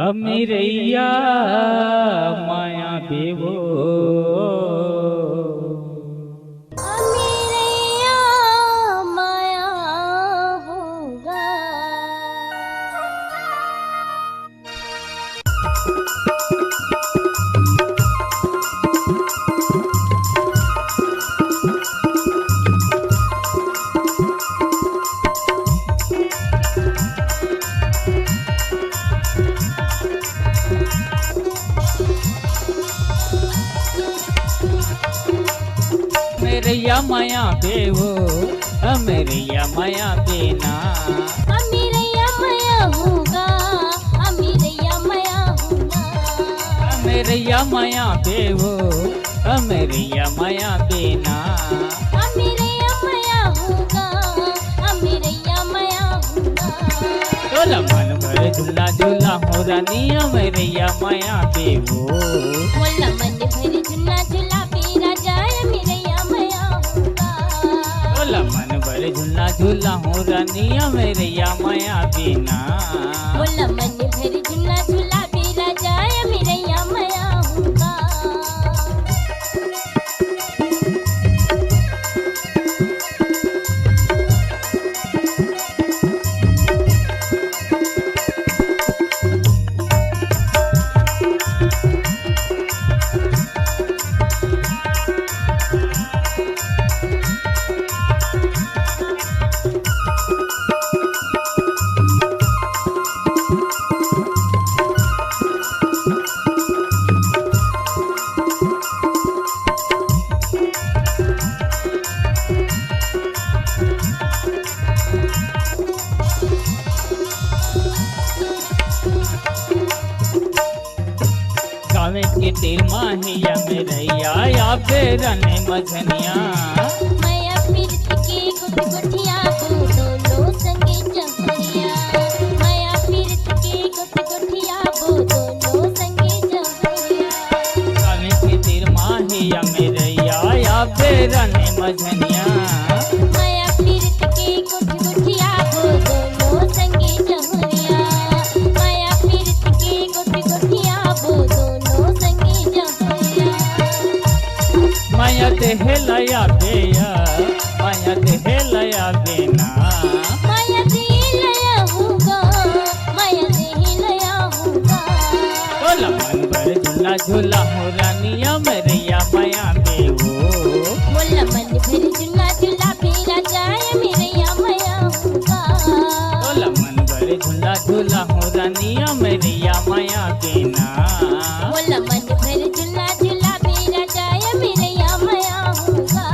अमीरैया माया देवो अमीरैया माया होगा। अमीरैया माया देवो अमीरैया माया देना अमीरैया माया होगा। अमीरैया माया होगा। अमीरैया माया देवो अमीरैया माया देना अमीरैया माया होगा। अमीरैया माया होगा। तोला मन भर झूला झूला हो रानी अमीरैया माया देवो मोला मन भर झुला झुला पीरा जाए अमीरैया माया होगा। तोला मन भर झूला झूला हो रानी अमीरैया माया देना मोला मन भर झुला झुला पीरा जाए अमीरैया माया होगा। गावे के तेर माहिया मेरैया या बेरने मझनिया माया पीरत के गुट गुटिया दोनों संगे जहरिया। माया पीरत के गुट गुटिया दोनों संगे जहरिया। गावे के तेर माहिया मेरैया या बेरने मझनिया माया पीरत के गुट गुटिया दोनों संगे जहरिया। माया पीरत के गुट गुटिया दोनों संगे जहरिया। माया देह लया बेया माया देह लया बेना माया देह लया होगा। माया देह लया होगा। तोला मन भर झूला झूला हो रानिया मेरैया माया देवो मोला मन भर झुला झुला पीरा जाए अमीरैया माया होगा। तोला मन भर झूला झूला हो रानिया मेरैया माया देना मोला मन भर झुला झुला पीरा जाए अमीरैया माया होगा।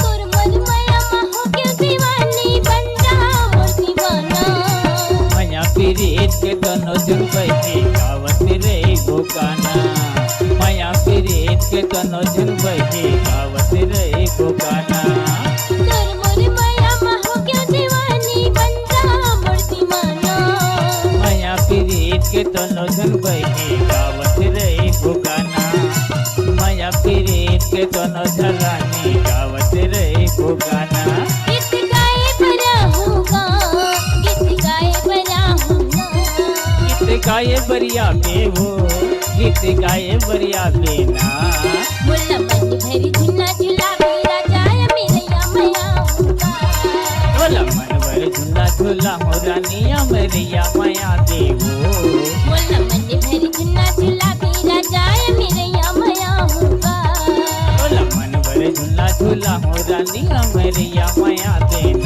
तोर मन माया हो क्यों दीवानी बन जा मोर दीवाना। माया पीरीत के दोनों दिन बहे गावत रे गोकाना माया पीरीत के दोनों दिन बहे गावत रे गोकाना तोर मोर माया हो क्यों दीवानी बन जा मोर दीवाना। माया पीरीत के दोनों दिन बहे गावत रे गोकाना माया पीरीत के दोनों झलानी गावत रे गोकाना गीत गाए बरा होगा। गीत गाए बरा होगा। गीत गाए बरिया बेवो गीत गाए बरिया बेना मोला मन भर झुला झुला पीरा जाए अमीरैया माया होगा। तोला मन भर झूला झूला हो रानिया मेरैया माया देवो मोला मन भर झुला झुला पीरा जाए अमीरैया माया होगा। तोला मन भर झूला झूला हो रानिया मेरैया माया देना